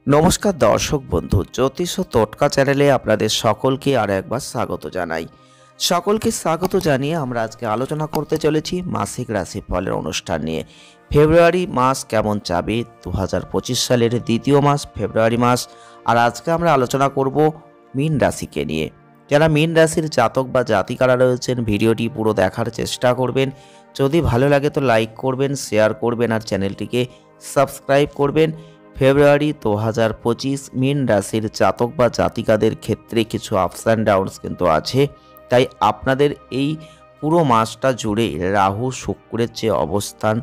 নমস্কার দর্শক বন্ধু, জ্যোতিষ ও টোটকা চ্যানেলে আপনাদের সকলকে আর একবার স্বাগত জানাই। সকলকে স্বাগত জানিয়ে আমরা আজকে আলোচনা করতে চলেছি মাসিক রাশিফলের অনুষ্ঠান নিয়ে। ফেব্রুয়ারি মাস কেমন যাবে, 2025 সালের দ্বিতীয় মাস ফেব্রুয়ারি মাস। আর আজকে আমরা আলোচনা করব মীন রাশিকে নিয়ে। যারা মীন রাশির জাতক বা জাতিকারা রয়েছেন, ভিডিওটি পুরো দেখার চেষ্টা করবেন। যদি ভালো লাগে তো লাইক করবেন, শেয়ার করবেন আর চ্যানেলটিকে সাবস্ক্রাইব করবেন। ফেব্রুয়ারি 2025 মীন রাশির জাতক বা জাতিকাদের ক্ষেত্রে কিছু আপস অ্যান্ড ডাউনস কিন্তু আছে। তাই আপনাদের এই পুরো মাসটা জুড়ে রাহু শুক্রের যে অবস্থান,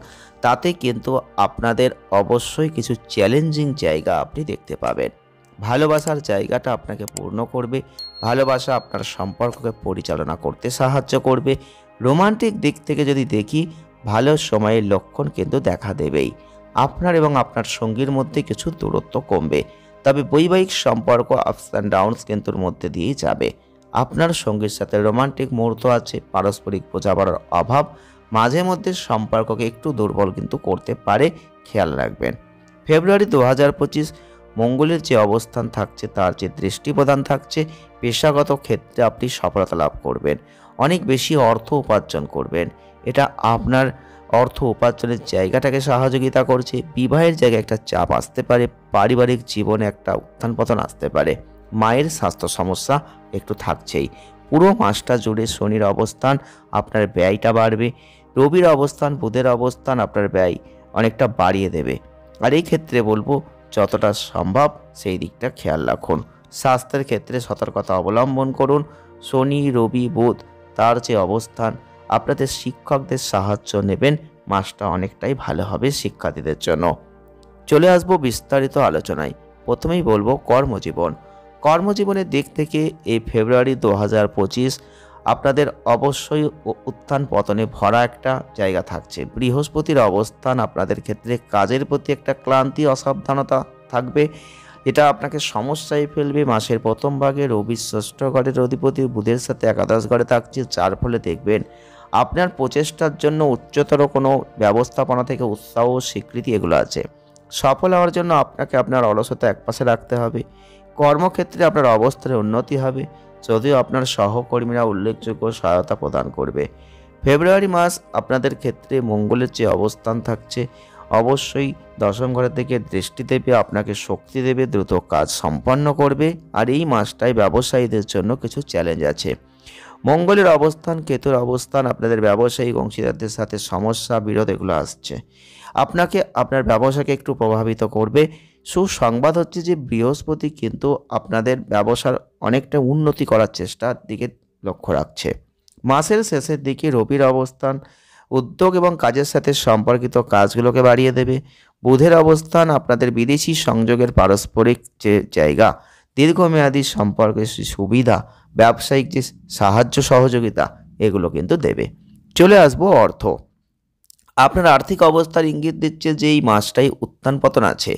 তাতে কিন্তু আপনাদের অবশ্যই কিছু চ্যালেঞ্জিং জায়গা আপনি দেখতে পাবেন। ভালোবাসার জায়গাটা আপনাকে পূর্ণ করবে, ভালোবাসা আপনার সম্পর্ককে পরিচালনা করতে সাহায্য করবে। রোমান্টিক দিক থেকে যদি দেখি, ভালো সময়ের লক্ষণ কিন্তু দেখা দেবেই। আপনার এবং আপনার সঙ্গীর মধ্যে কিছু দূরত্ব কমবে, তবে বৈবাহিক সম্পর্ক আপস অ্যান্ড ডাউনস কিন্তু মধ্যে দিয়েই যাবে। আপনার সঙ্গীর সাথে রোমান্টিক মুহূর্ত আছে, পারস্পরিক বোঝাপড়ার অভাব মাঝে মধ্যে সম্পর্ককে একটু দুর্বল কিন্তু করতে পারে, খেয়াল রাখবেন। ফেব্রুয়ারি 2025 মঙ্গলের যে অবস্থান থাকছে, তার যে দৃষ্টি প্রদান থাকছে, পেশাগত ক্ষেত্রে আপনি সফলতা লাভ করবেন, অনেক বেশি অর্থ উপার্জন করবেন। এটা আপনার অর্থ উপার্জনের জায়গাটাকে সহযোগিতা করছে। বিবাহের জায়গায় একটা চাপ আসতে পারে, পারিবারিক জীবনে একটা উত্থান পতন আসতে পারে, মায়ের স্বাস্থ্য সমস্যা একটু থাকছেই। পুরো মাসটা জুড়ে শনির অবস্থান, আপনার ব্যয়টা বাড়বে। রবির অবস্থান, বুধের অবস্থান আপনার ব্যয় অনেকটা বাড়িয়ে দেবে। আর এই ক্ষেত্রে বলবো, যতটা সম্ভব সেই দিকটা খেয়াল রাখুন। স্বাস্থ্যের ক্ষেত্রে সতর্কতা অবলম্বন করুন। শনি, রবি, বুধ তার যে অবস্থান, আপনাদের শিক্ষকদের সাহায্য নেবেন, মাসটা অনেকটাই ভালো হবে শিক্ষার্থীদের জন্য। চলে আসবো বিস্তারিত আলোচনায়। প্রথমেই বলবো কর্মজীবন। কর্মজীবনের দিক থেকে এই ফেব্রুয়ারি 2025 আপনাদের অবশ্যই উত্থান পতনে ভরা একটা জায়গা থাকছে। বৃহস্পতির অবস্থান আপনাদের ক্ষেত্রে কাজের প্রতি একটা ক্লান্তি, অসাবধানতা থাকবে, এটা আপনাকে সমস্যায় ফেলবে। মাসের প্রথম ভাগে রবি ষষ্ঠ ঘরের অধিপতি বুধের সাথে একাদশ ঘরে থাকছে, যার ফলে দেখবেন আপনার প্রচেষ্টার জন্য উচ্চতর কোনো ব্যবস্থাপনা থেকে উৎসাহ ও স্বীকৃতি এগুলো আছে। সফল হওয়ার জন্য আপনাকে আপনার অলসতা একপাশে রাখতে হবে। কর্মক্ষেত্রে আপনার অবস্থার উন্নতি হবে, যদিও আপনার সহকর্মীরা উল্লেখযোগ্য সহায়তা প্রদান করবে। ফেব্রুয়ারি মাস আপনাদের ক্ষেত্রে মঙ্গলের যে অবস্থান থাকছে, অবশ্যই দশম ঘরের থেকে দৃষ্টি দেবে, আপনাকে শক্তি দেবে, দ্রুত কাজ সম্পন্ন করবে। আর এই মাসটায় ব্যবসায়ীদের জন্য কিছু চ্যালেঞ্জ আছে। মঙ্গলের অবস্থান, কেতুর অবস্থান আপনাদের ব্যবসায়িক অংশীদারদের সাথে সমস্যা, বিরোধ এগুলো আসছে, আপনাকে আপনার ব্যবসাকে একটু প্রভাবিত করবে। সুসংবাদ হচ্ছে যে বৃহস্পতি কিন্তু আপনাদের ব্যবসার অনেকটা উন্নতি করার চেষ্টার দিকে লক্ষ্য রাখছে। মাসের শেষের দিকে রবির অবস্থান উদ্যোগ এবং কাজের সাথে সম্পর্কিত কাজগুলোকে বাড়িয়ে দেবে। বুধের অবস্থান আপনাদের বিদেশি সংযোগের পারস্পরিক যে জায়গা, দীর্ঘমেয়াদী সম্পর্কের সুবিধা, ব্যবসায়িক যে সাহায্য সহযোগিতা এগুলো কিন্তু দেবে। চলে আসবো অর্থ। আপনার আর্থিক অবস্থার ইঙ্গিত দিচ্ছে যে এই মাসটাই উত্থান পতন আছে,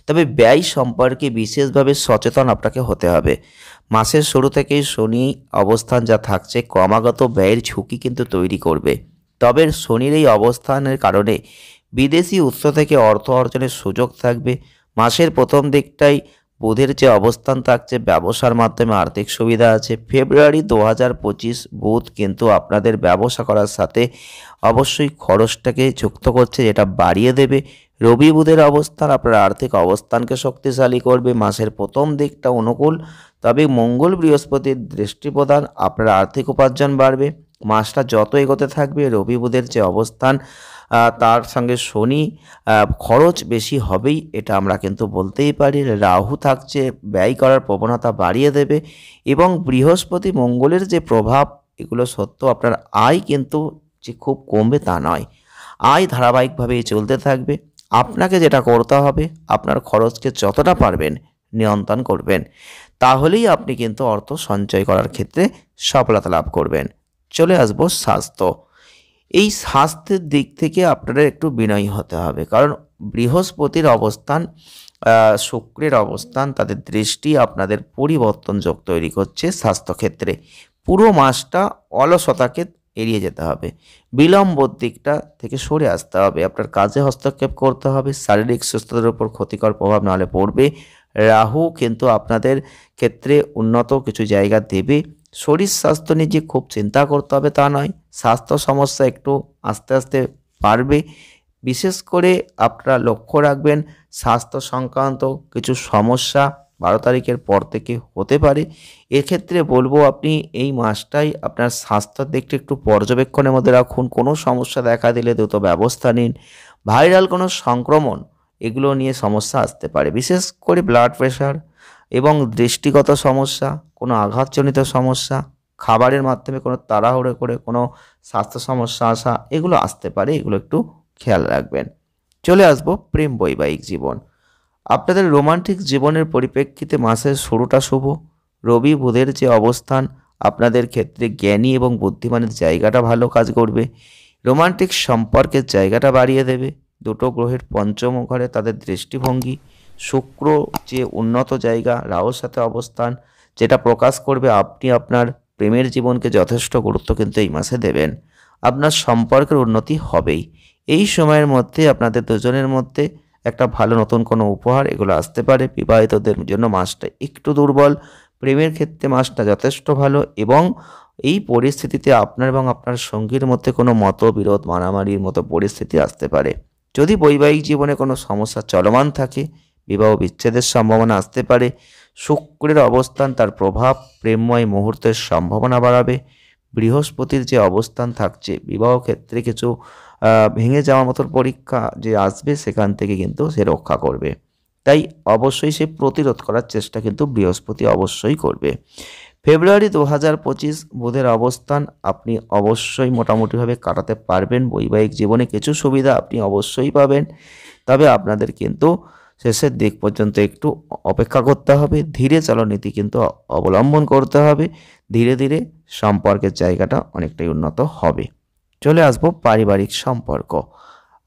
তবে ব্যয় সম্পর্কে বিশেষভাবে সচেতন আপনাকে হতে হবে। মাসের শুরু থেকেই শনি অবস্থান যা থাকছে, ক্রমাগত ব্যয়ের ঝুঁকি কিন্তু তৈরি করবে। তবে শনির এই অবস্থানের কারণে বিদেশি উৎস থেকে অর্থ অর্জনের সুযোগ থাকবে। মাসের প্রথম দিকটাই বুধের যে অবস্থান থাকছে, ব্যবসার মাধ্যমে আর্থিক সুবিধা আছে। ফেব্রুয়ারি 2025 বুধ কিন্তু আপনাদের ব্যবসা করার সাথে অবশ্যই খরচটাকে যুক্ত করছে, যেটা বাড়িয়ে দেবে। রবি বুধের অবস্থান আপনার আর্থিক অবস্থানকে শক্তিশালী করবে। মাসের প্রথম দিকটা অনুকূল, তবে মঙ্গল বৃহস্পতির দৃষ্টি প্রদান আপনার আর্থিক উপার্জন বাড়বে। মাসটা যত এগোতে থাকবে, রবি বুধের যে অবস্থান তার সঙ্গে শনি, খরচ বেশি হবেই, এটা আমরা কিন্তু বলতেই পারি। রাহু থাকছে, ব্যয় করার প্রবণতা বাড়িয়ে দেবে। এবং বৃহস্পতি মঙ্গলের যে প্রভাব, এগুলো সত্য, আপনার আয় কিন্তু যে খুব কমবে তা নয়, আয় ধারাবাহিকভাবেই চলতে থাকবে। আপনাকে যেটা করতে হবে, আপনার খরচকে যতটা পারবেন নিয়ন্ত্রণ করবেন, তাহলেই আপনি কিন্তু অর্থ সঞ্চয় করার ক্ষেত্রে সফলতা লাভ করবেন। চলে আসবো স্বাস্থ্য। এই স্বাস্থ্যের দিক থেকে আপনারা একটু বিনয়ী হতে হবে, কারণ বৃহস্পতির অবস্থান, শুক্রের অবস্থান, তাদের দৃষ্টি আপনাদের পরিবর্তন যোগ তৈরি করছে স্বাস্থ্যক্ষেত্রে। পুরো মাসটা অলসতাকে এড়িয়ে যেতে হবে, বিলম্বর দিকটা থেকে সরে আসতে হবে, আপনার কাজে হস্তক্ষেপ করতে হবে। শারীরিক সুস্থতার উপর ক্ষতিকর প্রভাব নাহলে পড়বে। রাহু কিন্তু আপনাদের ক্ষেত্রে উন্নত কিছু জায়গা দেবে। শরীর স্বাস্থ্য নিয়ে যে খুব চিন্তা করতে হবে তা নয়, স্বাস্থ্য সমস্যা একটু আস্তে আস্তে বাড়বে। বিশেষ করে আপনারা লক্ষ্য রাখবেন স্বাস্থ্য সংক্রান্ত কিছু সমস্যা 12 তারিখের পর থেকে হতে পারে। এক্ষেত্রে বলবো আপনি এই মাসটাই আপনার স্বাস্থ্যের দিকটা একটু পর্যবেক্ষণের মধ্যে রাখুন। কোনো সমস্যা দেখা দিলে দ্রুত ব্যবস্থা নিন। ভাইরাল কোনো সংক্রমণ এগুলো নিয়ে সমস্যা আসতে পারে, বিশেষ করে ব্লাড প্রেশার এবং দৃষ্টিগত সমস্যা, কোনো আঘাতজনিত সমস্যা, খাবারের মাধ্যমে কোনো তাড়াহুড়ো করে কোনো স্বাস্থ্য সমস্যা আসা, এগুলো আসতে পারে। এগুলো একটু খেয়াল রাখবেন। চলে আসবো প্রেম বৈবাহিক জীবন। আপনাদের রোমান্টিক জীবনের পরিপ্রেক্ষিতে মাসের শুরুটা শুভ। রবি বুধের যে অবস্থান আপনাদের ক্ষেত্রে জ্ঞানী এবং বুদ্ধিমানের জায়গাটা ভালো কাজ করবে। রোমান্টিক সম্পর্কের জায়গাটা বাড়িয়ে দেবে। দুটো গ্রহের পঞ্চম ঘরে তাদের দৃষ্টিভঙ্গি, শুক্র যে উন্নত জায়গা রাহুর সাথে অবস্থান, যেটা প্রকাশ করবে আপনি আপনার প্রেমের জীবনকে যথেষ্ট গুরুত্ব কিন্তু এই মাসে দেবেন। আপনার সম্পর্কের উন্নতি হবেই। এই সময়ের মধ্যে আপনাদের দুজনের মধ্যে একটা ভালো নতুন কোনো উপহার এগুলো আসতে পারে। বিবাহিতদের জন্য মাসটা একটু দুর্বল, প্রেমের ক্ষেত্রে মাসটা যথেষ্ট ভালো এবং এই পরিস্থিতিতে আপনার এবং আপনার সঙ্গীর মধ্যে কোনো মতবিরোধ মারামারির মতো পরিস্থিতি আসতে পারে। যদি বৈবাহিক জীবনে কোনো সমস্যা চলমান থাকে, বিবাহ বিচ্ছেদের সম্ভাবনা আসতে পারে। শুক্রের অবস্থান তার প্রভাব প্রেমময় মুহূর্তের সম্ভাবনা বাড়াবে। বৃহস্পতির যে অবস্থান থাকছে বিবাহ ক্ষেত্রে কিছু ভেঙে যাওয়ার মতো পরীক্ষা যে আসবে সেখান থেকে কিন্তু সে রক্ষা করবে। তাই অবশ্যই সে প্রতিরোধ করার চেষ্টা কিন্তু বৃহস্পতি অবশ্যই করবে। ফেব্রুয়ারি 2025 বুধের অবস্থান আপনি অবশ্যই মোটামুটিভাবে কাটাতে পারবেন। বৈবাহিক জীবনে কিছু সুবিধা আপনি অবশ্যই পাবেন, তবে আপনাদের কিন্তু শেষের দিক পর্যন্ত একটু অপেক্ষা করতে হবে। ধীরে চলনীতি কিন্তু অবলম্বন করতে হবে। ধীরে ধীরে সম্পর্কের জায়গাটা অনেকটাই উন্নত হবে। চলে আসবো পারিবারিক সম্পর্ক।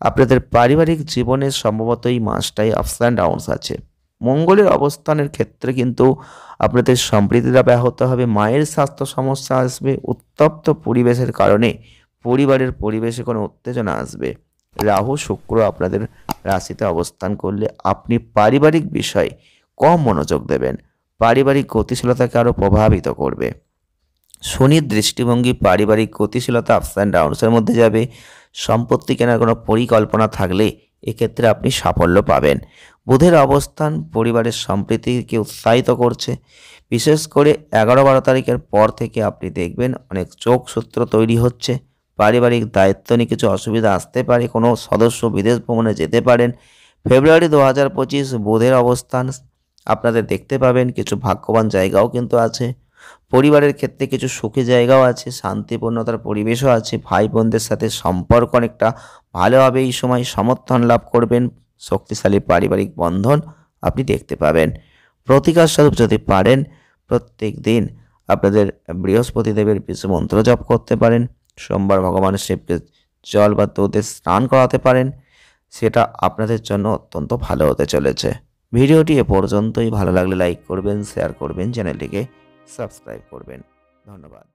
আপনাদের পারিবারিক জীবনের সম্ভবত এই মাসটাই আপস অ্যান্ড ডাউনস আছে। মঙ্গলের অবস্থানের ক্ষেত্রে কিন্তু আপনাদের সম্প্রীতিটা ব্যাহত হবে। মায়ের স্বাস্থ্য সমস্যা আসবে। উত্তপ্ত পরিবেশের কারণে পরিবারের পরিবেশে কোনো উত্তেজনা আসবে। রাহু শুক্র আপনাদের রাশিতে অবস্থান করলে আপনি পারিবারিক বিষয়ে কম মনোযোগ দেবেন। পারিবারিক গতিশীলতাকে আরও প্রভাবিত করবে। শনির দৃষ্টিভঙ্গি পারিবারিক গতিশীলতা আপস অ্যান্ড ডাউনসের মধ্যে যাবে। সম্পত্তি কেনার কোনো পরিকল্পনা থাকলে এক্ষেত্রে আপনি সাফল্য পাবেন। বুধের অবস্থান পরিবারের সম্প্রীতিকে উৎসাহিত করছে। বিশেষ করে 11-12 তারিখের পর থেকে আপনি দেখবেন অনেক যোগসূত্র তৈরি হচ্ছে। পারিবারিক দায়িত্ব নিয়ে কিছু অসুবিধা আসতে পারে। কোনো সদস্য বিদেশ ভ্রমণে যেতে পারেন। ফেব্রুয়ারি 2025 বুধের অবস্থান আপনাদের দেখতে পাবেন কিছু ভাগ্যবান জায়গাও কিন্তু আছে। পরিবারের ক্ষেত্রে কিছু সুখী জায়গাও আছে, শান্তিপূর্ণতার পরিবেশও আছে। ভাই বোনদের সাথে সম্পর্ক অনেকটা ভালো হবে। এই সময় সমর্থন লাভ করবেন। শক্তিশালী পারিবারিক বন্ধন আপনি দেখতে পাবেন। প্রতিকার স্বরূপ যদি পারেন প্রত্যেক দিন আপনাদের বৃহস্পতি দেবের কিছু মন্ত্র জপ করতে পারেন। সোমবার ভগবান শিবকে জল বা দুধে স্নান করাতে পারেন। সেটা আপনাদের জন্য অত্যন্ত ভালো হতে চলেছে। ভিডিওটি এ পর্যন্তই। ভালো লাগলে লাইক করবেন, শেয়ার করবেন, চ্যানেলটিকে সাবস্ক্রাইব করবেন। ধন্যবাদ।